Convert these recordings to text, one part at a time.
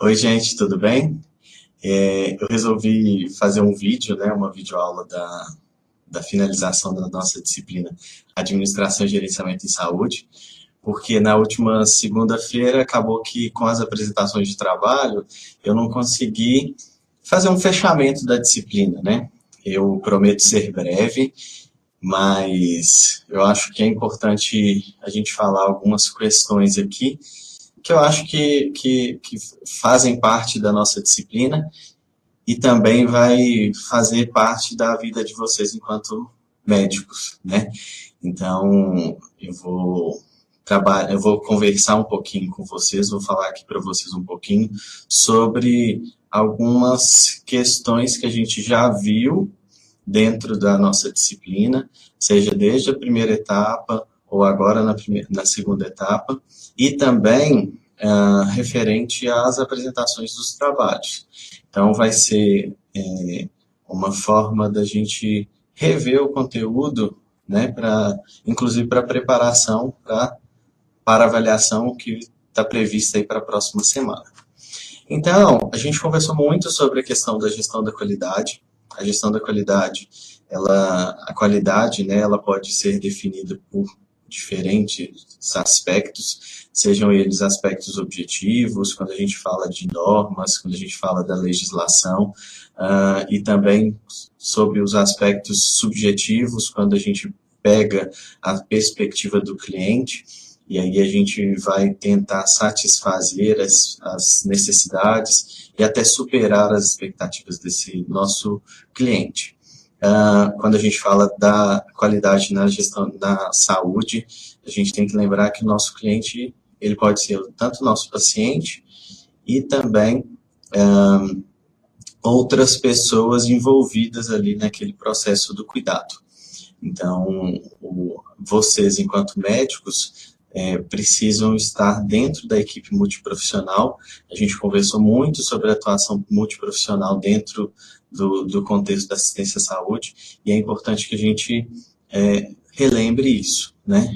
Oi, gente, tudo bem? Eu resolvi fazer um vídeo, né, uma videoaula da finalização da nossa disciplina Administração e Gerenciamento em Saúde, porque na última segunda-feira acabou que com as apresentações de trabalho eu não consegui fazer um fechamento da disciplina, né? Eu prometo ser breve, mas eu acho que é importante a gente falar algumas questões aqui que eu acho que fazem parte da nossa disciplina e também vai fazer parte da vida de vocês enquanto médicos, né? Então, eu vou conversar um pouquinho com vocês, vou falar aqui para vocês um pouquinho sobre algumas questões que a gente já viu dentro da nossa disciplina, seja desde a primeira etapa ou agora na segunda etapa, e também referente às apresentações dos trabalhos. Então, vai ser uma forma da gente rever o conteúdo, né, inclusive para preparação para a avaliação que está prevista aí para a próxima semana. Então, a gente conversou muito sobre a questão da gestão da qualidade. A gestão da qualidade, a qualidade, né, ela pode ser definida por diferentes aspectos, sejam eles aspectos objetivos, quando a gente fala de normas, quando a gente fala da legislação, e também sobre os aspectos subjetivos, quando a gente pega a perspectiva do cliente, e aí a gente vai tentar satisfazer as necessidades e até superar as expectativas desse nosso cliente. Quando a gente fala da qualidade na gestão da saúde, a gente tem que lembrar que o nosso cliente, ele pode ser tanto o nosso paciente e também outras pessoas envolvidas ali naquele processo do cuidado. Então, vocês, enquanto médicos, precisam estar dentro da equipe multiprofissional. A gente conversou muito sobre a atuação multiprofissional dentro do contexto da assistência à saúde, e é importante que a gente relembre isso, né?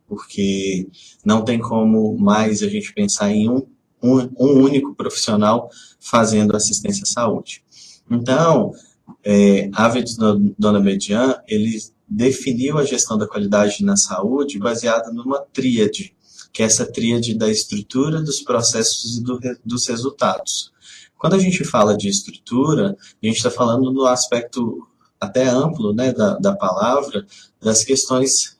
Porque não tem como mais a gente pensar em um único profissional fazendo assistência à saúde. Então, Arvid Donabedian, ele definiu a gestão da qualidade na saúde baseada numa tríade, que é essa tríade da estrutura, dos processos e dos resultados. Quando a gente fala de estrutura, a gente está falando no aspecto até amplo, né, da palavra, das questões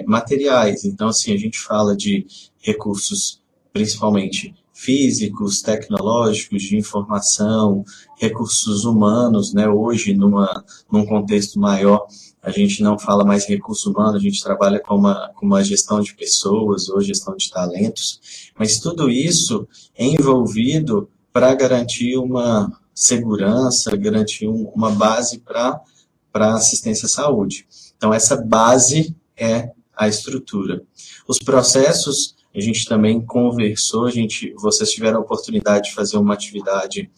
materiais. Então, assim, a gente fala de recursos principalmente físicos, tecnológicos, de informação, recursos humanos, né? Hoje, num contexto maior, a gente não fala mais recurso humano, a gente trabalha com uma gestão de pessoas ou gestão de talentos, mas tudo isso é envolvido para garantir uma segurança, garantir uma base para a assistência à saúde. Então, essa base é a estrutura. Os processos, a gente também conversou, vocês tiveram a oportunidade de fazer uma atividade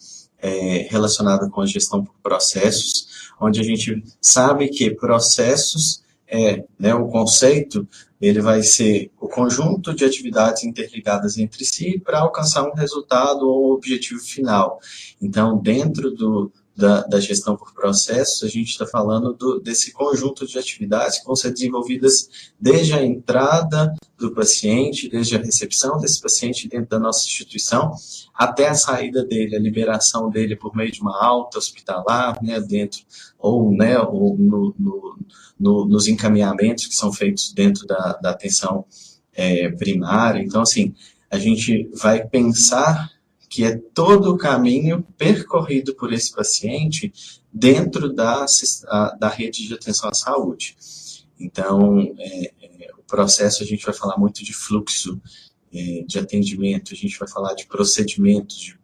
relacionada com a gestão por processos, onde a gente sabe que processos, né, o conceito, ele vai ser o conjunto de atividades interligadas entre si para alcançar um resultado ou um objetivo final. Então, dentro da gestão por processos, a gente está falando desse conjunto de atividades que vão ser desenvolvidas desde a entrada do paciente, desde a recepção desse paciente dentro da nossa instituição, até a saída dele, a liberação dele por meio de uma alta hospitalar, né, dentro, ou nos encaminhamentos que são feitos dentro da atenção primária. Então, assim, a gente vai pensar que é todo o caminho percorrido por esse paciente dentro da rede de atenção à saúde. Então, o processo, a gente vai falar muito de fluxo de atendimento, a gente vai falar de procedimentos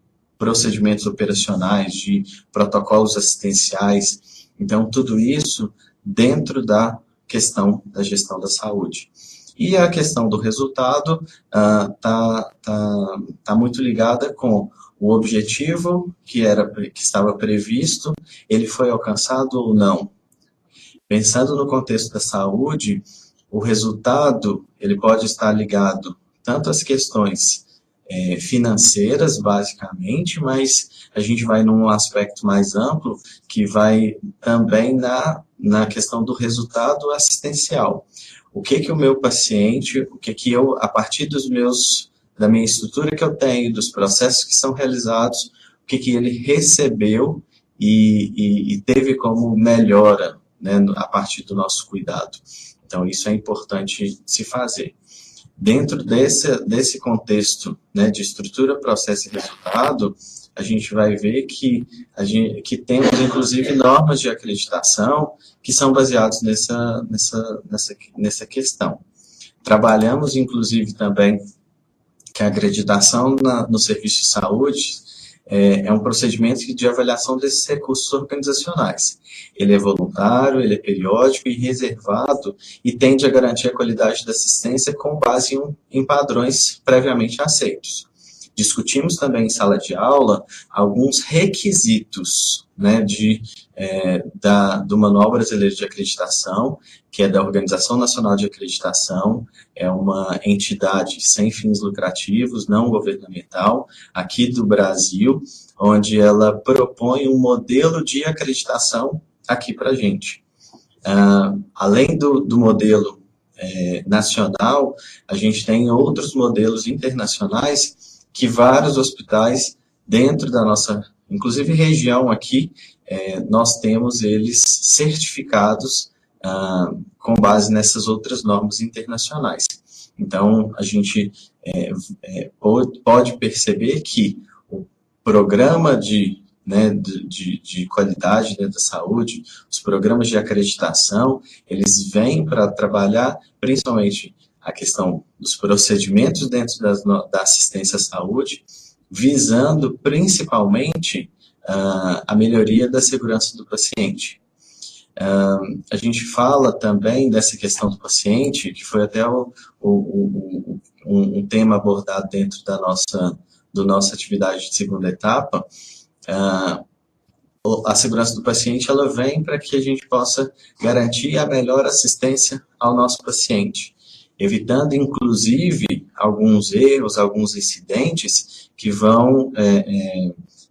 operacionais, de protocolos assistenciais. Então, tudo isso dentro da questão da gestão da saúde. E a questão do resultado tá muito ligada com o objetivo que estava previsto, ele foi alcançado ou não. Pensando no contexto da saúde, o resultado ele pode estar ligado tanto às questões financeiras, basicamente, mas a gente vai num aspecto mais amplo, que vai também na questão do resultado assistencial. O que o meu paciente, o que eu, a partir da minha estrutura que eu tenho, dos processos que são realizados, o que ele recebeu e teve como melhora, né, a partir do nosso cuidado. Então, isso é importante se fazer. Dentro desse contexto, né, de estrutura, processo e resultado, a gente vai ver que temos, inclusive, normas de acreditação que são baseadas nessa questão. Trabalhamos, inclusive, também que a acreditação no serviço de saúde é um procedimento de avaliação desses recursos organizacionais. Ele é voluntário, ele é periódico e reservado e tende a garantir a qualidade da assistência com base em padrões previamente aceitos. Discutimos também em sala de aula alguns requisitos, né, do Manual Brasileiro de Acreditação, que é da Organização Nacional de Acreditação, é uma entidade sem fins lucrativos, não governamental, aqui do Brasil, onde ela propõe um modelo de acreditação aqui para a gente. Além do modelo nacional, a gente tem outros modelos internacionais que vários hospitais dentro da nossa, inclusive região aqui, nós temos eles certificados com base nessas outras normas internacionais. Então, a gente pode perceber que o programa de qualidade da saúde, os programas de acreditação, eles vêm para trabalhar principalmente a questão dos procedimentos dentro da assistência à saúde, visando principalmente a melhoria da segurança do paciente. A gente fala também dessa questão do paciente, que foi até um tema abordado dentro da nossa atividade de segunda etapa. A segurança do paciente, ela vem para que a gente possa garantir a melhor assistência ao nosso paciente, evitando, inclusive, alguns erros, alguns incidentes que vão,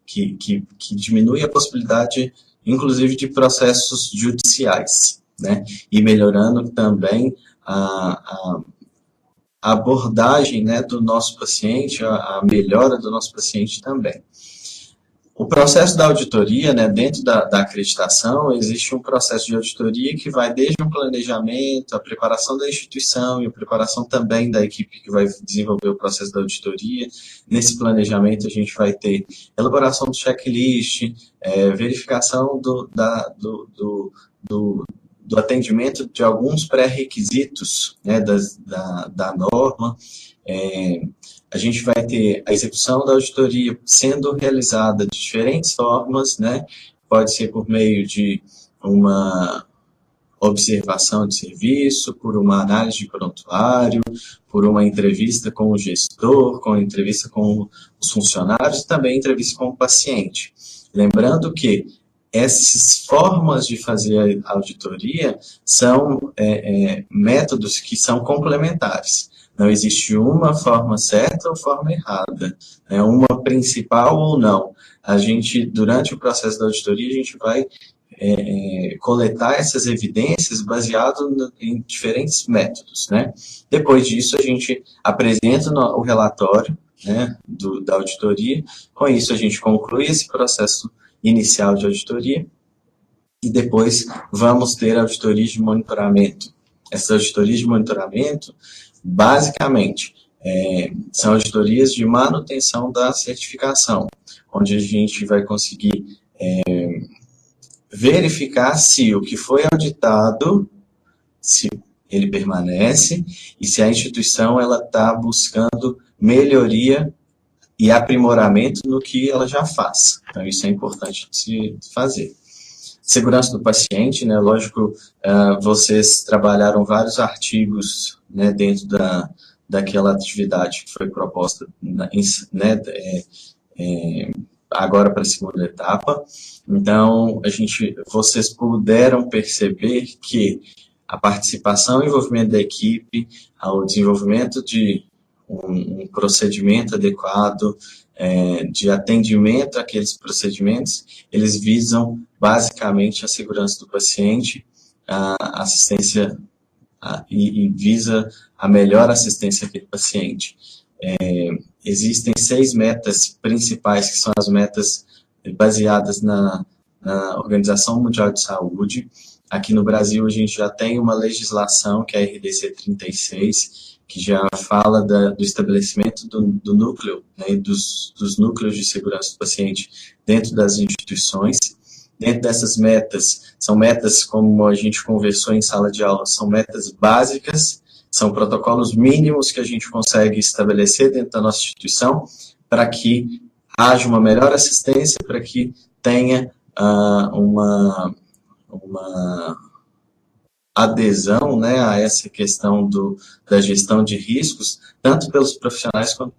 que diminuem a possibilidade, inclusive, de processos judiciais, né? E melhorando também a abordagem, né, do nosso paciente, a melhora do nosso paciente também. O processo da auditoria, né, dentro da acreditação, existe um processo de auditoria que vai desde o planejamento, a preparação da instituição e a preparação também da equipe que vai desenvolver o processo da auditoria. Nesse planejamento, a gente vai ter elaboração do checklist, verificação do atendimento de alguns pré-requisitos, né, da norma. A gente vai ter a execução da auditoria sendo realizada de diferentes formas, né? Pode ser por meio de uma observação de serviço, por uma análise de prontuário, por uma entrevista com o gestor, com entrevista com os funcionários e também entrevista com o paciente. Lembrando que essas formas de fazer a auditoria são métodos que são complementares. Não existe uma forma certa ou forma errada, né? Uma principal ou não. A gente, durante o processo da auditoria, a gente vai coletar essas evidências baseado em diferentes métodos, né? Depois disso, a gente apresenta o relatório, né, da auditoria. Com isso, a gente conclui esse processo inicial de auditoria e depois vamos ter auditorias de monitoramento. Essas auditorias de monitoramento, basicamente, são auditorias de manutenção da certificação, onde a gente vai conseguir verificar se o que foi auditado, se ele permanece e se a instituição ela está buscando melhoria e aprimoramento no que ela já faz. Então, isso é importante de se fazer. Segurança do paciente, né? Lógico, vocês trabalharam vários artigos, né, dentro daquela atividade que foi proposta, né, agora para a segunda etapa. Então, vocês puderam perceber que a participação e envolvimento da equipe, o desenvolvimento de um procedimento adequado, de atendimento àqueles procedimentos, eles visam basicamente a segurança do paciente, a assistência e visa a melhor assistência àquele paciente. Existem 6 metas principais, que são as metas baseadas na Organização Mundial de Saúde. Aqui no Brasil, a gente já tem uma legislação, que é a RDC 36, que já fala do estabelecimento do núcleo, né, dos núcleos de segurança do paciente dentro das instituições. Dentro dessas metas, são metas, como a gente conversou em sala de aula, são metas básicas, são protocolos mínimos que a gente consegue estabelecer dentro da nossa instituição para que haja uma melhor assistência, para que tenha uma adesão, né, a essa questão da gestão de riscos, tanto pelos profissionais quanto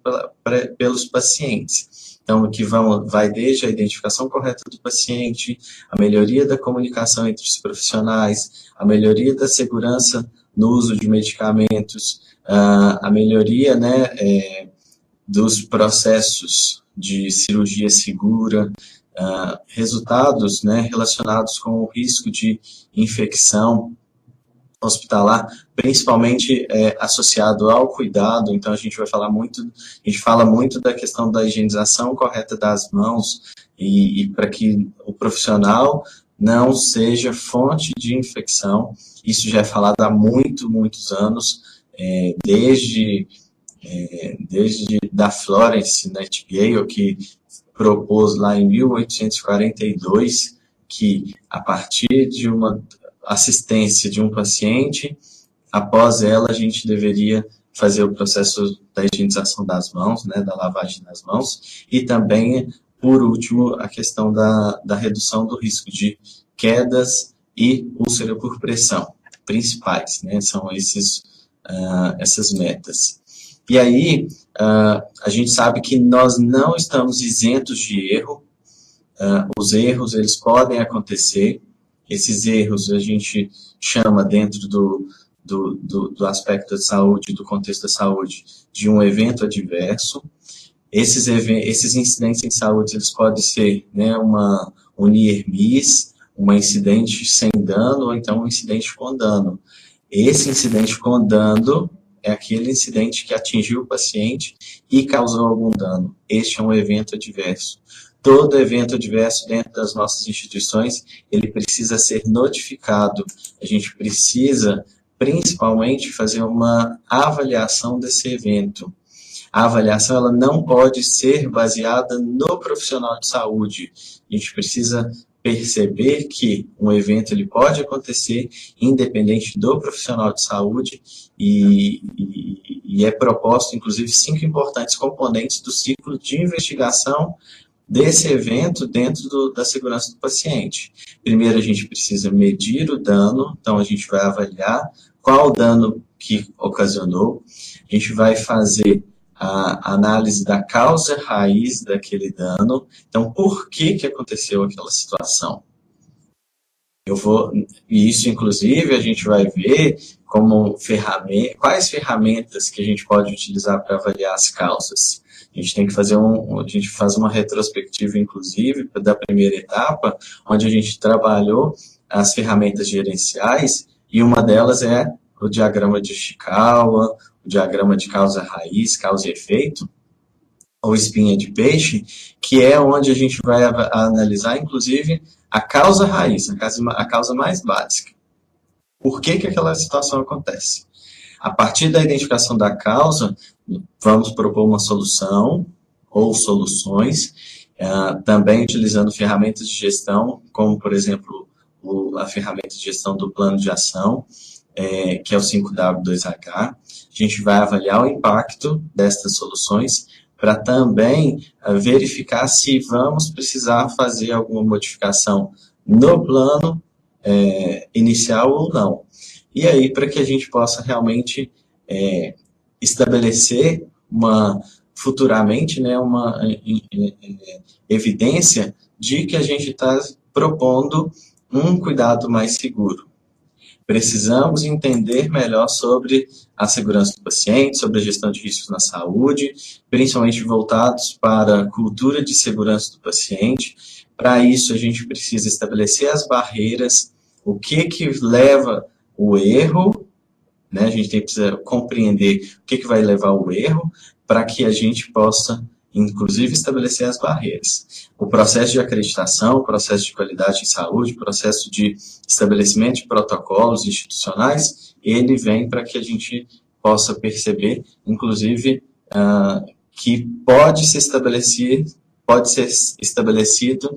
pelos pacientes. Então, que vai desde a identificação correta do paciente, a melhoria da comunicação entre os profissionais, a melhoria da segurança no uso de medicamentos, a melhoria, né, dos processos de cirurgia segura, resultados, né, relacionados com o risco de infecção hospitalar, principalmente associado ao cuidado. Então a gente fala muito da questão da higienização correta das mãos e para que o profissional não seja fonte de infecção. Isso já é falado há muitos anos, desde da Florence Nightingale, que propôs lá em 1842 que a partir de uma assistência de um paciente, após ela a gente deveria fazer o processo da higienização das mãos, né, da lavagem das mãos, e também, por último, a questão da redução do risco de quedas e úlcera por pressão, principais, né, são essas metas. E aí, a gente sabe que nós não estamos isentos de erro, os erros, eles podem acontecer. Esses erros a gente chama, dentro do aspecto da saúde, do contexto da saúde, de um evento adverso. Esses incidentes em saúde, eles podem ser, né, um near miss, um incidente sem dano, ou então um incidente com dano. Esse incidente com dano é aquele incidente que atingiu o paciente e causou algum dano. Este é um evento adverso. Todo evento adverso dentro das nossas instituições, ele precisa ser notificado. A gente precisa, principalmente, fazer uma avaliação desse evento. A avaliação, ela não pode ser baseada no profissional de saúde. A gente precisa perceber que um evento ele pode acontecer independente do profissional de saúde e é proposto, inclusive, 5 importantes componentes do ciclo de investigação desse evento dentro da segurança do paciente. Primeiro, a gente precisa medir o dano, então a gente vai avaliar qual o dano que ocasionou, a gente vai fazer a análise da causa raiz daquele dano, então por que aconteceu aquela situação. E isso, inclusive, a gente vai ver como quais ferramentas que a gente pode utilizar para avaliar as causas. A gente tem que fazer a gente faz uma retrospectiva, inclusive, da primeira etapa, onde a gente trabalhou as ferramentas gerenciais, e uma delas é o diagrama de Ishikawa, o diagrama de causa-raiz, causa e efeito, ou espinha de peixe, que é onde a gente vai analisar, inclusive, a causa-raiz, a causa mais básica. Por que aquela situação acontece? A partir da identificação da causa, vamos propor uma solução ou soluções, também utilizando ferramentas de gestão, como, por exemplo, a ferramenta de gestão do plano de ação, que é o 5W2H. A gente vai avaliar o impacto destas soluções para também verificar se vamos precisar fazer alguma modificação no plano inicial ou não. E aí, para que a gente possa realmente estabelecer futuramente, né, uma evidência de que a gente está propondo um cuidado mais seguro. Precisamos entender melhor sobre a segurança do paciente, sobre a gestão de riscos na saúde, principalmente voltados para a cultura de segurança do paciente. Para isso, a gente precisa estabelecer as barreiras, o que leva o erro, né? A gente precisa compreender o que vai levar ao erro, para que a gente possa, inclusive, estabelecer as barreiras. O processo de acreditação, o processo de qualidade em saúde, o processo de estabelecimento de protocolos institucionais, ele vem para que a gente possa perceber, inclusive, que pode ser estabelecido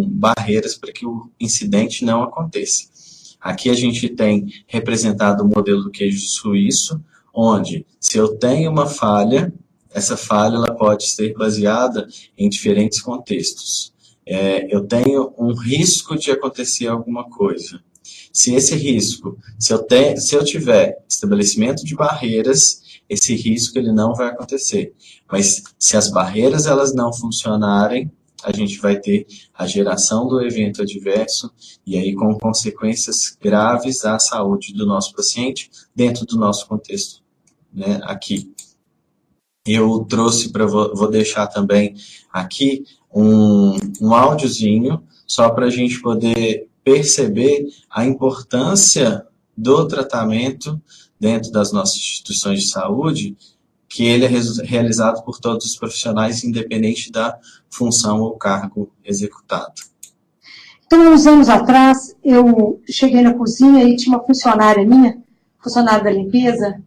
barreiras para que o incidente não aconteça. Aqui a gente tem representado o modelo do queijo suíço, onde, se eu tenho uma falha, essa falha ela pode ser baseada em diferentes contextos. Eu tenho um risco de acontecer alguma coisa. Se esse risco, se eu tiver estabelecimento de barreiras, esse risco ele não vai acontecer. Mas se as barreiras elas não funcionarem, a gente vai ter a geração do evento adverso e aí com consequências graves à saúde do nosso paciente dentro do nosso contexto, né, aqui. Eu trouxe vou deixar também aqui um áudiozinho só para a gente poder perceber a importância do tratamento dentro das nossas instituições de saúde, que ele é realizado por todos os profissionais, independente da função ou cargo executado. Então, uns anos atrás, eu cheguei na cozinha e tinha uma funcionária minha, funcionária da limpeza,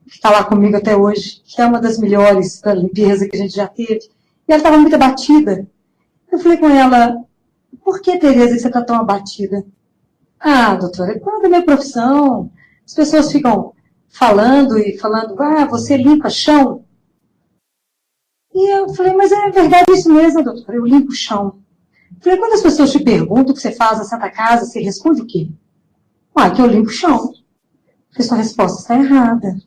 que está lá comigo até hoje, que é uma das melhores da limpeza que a gente já teve, e ela estava muito abatida. Eu falei com ela, por que, Tereza, você está tão abatida? Ah, doutora, é por causa da minha profissão. As pessoas ficam falando, você limpa chão? E eu falei, mas é verdade isso mesmo, doutora, eu limpo chão. Eu falei, quando as pessoas te perguntam o que você faz na Santa Casa, você responde o quê? Que eu limpo chão. Eu falei, sua resposta está errada.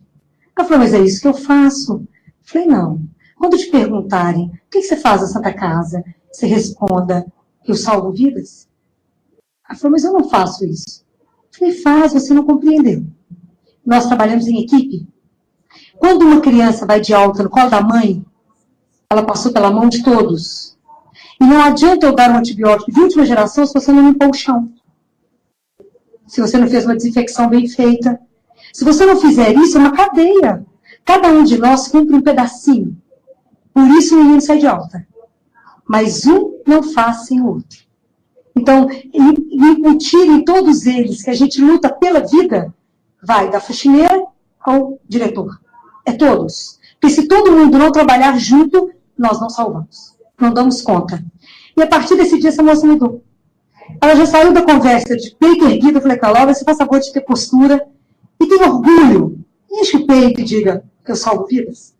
Ela falou, mas é isso que eu faço. Eu falei, não. Quando te perguntarem, o que você faz na Santa Casa? Você responda, eu salvo vidas? Ela falou, mas eu não faço isso. Eu falei, faz, você não compreendeu. Nós trabalhamos em equipe. Quando uma criança vai de alta no colo da mãe, ela passou pela mão de todos. E não adianta eu dar um antibiótico de última geração se você não limpou o chão. Se você não fez uma desinfecção bem feita. Se você não fizer isso, é uma cadeia. Cada um de nós cumpre um pedacinho. Por isso o menino sai de alta. Mas um não faz sem o outro. Então, incutir em todos eles que a gente luta pela vida, vai da faxineira ao diretor. É todos. Porque se todo mundo não trabalhar junto, nós não salvamos. Não damos conta. E a partir desse dia, essa moça mudou. Ela já saiu da conversa de peito erguido. Eu falei, Calói, você faz favor de ter postura e tem orgulho. Enche o peito e diga que eu salvo vidas.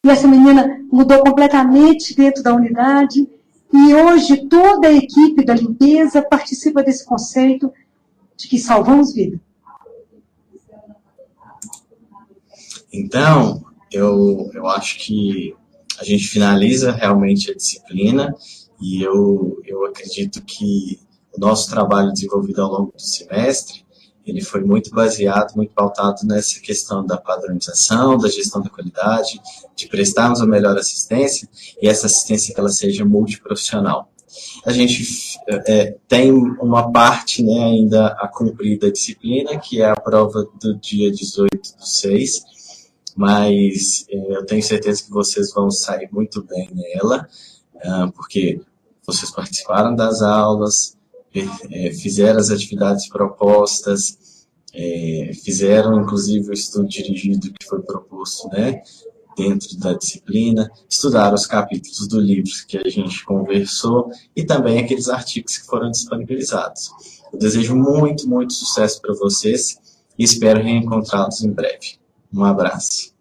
E essa menina mudou completamente dentro da unidade. E hoje toda a equipe da limpeza participa desse conceito de que salvamos vida. Então, eu acho que a gente finaliza realmente a disciplina e eu acredito que o nosso trabalho desenvolvido ao longo do semestre, ele foi muito baseado, muito pautado nessa questão da padronização, da gestão da qualidade, de prestarmos a melhor assistência e essa assistência que ela seja multiprofissional. A gente tem uma parte, né, ainda a cumprir da disciplina, que é a prova do dia 18/6, mas eu tenho certeza que vocês vão sair muito bem nela, porque vocês participaram das aulas, fizeram as atividades propostas, fizeram inclusive o estudo dirigido que foi proposto, né, dentro da disciplina, estudaram os capítulos do livro que a gente conversou e também aqueles artigos que foram disponibilizados. Eu desejo muito, muito sucesso para vocês e espero reencontrá-los em breve. Um abraço.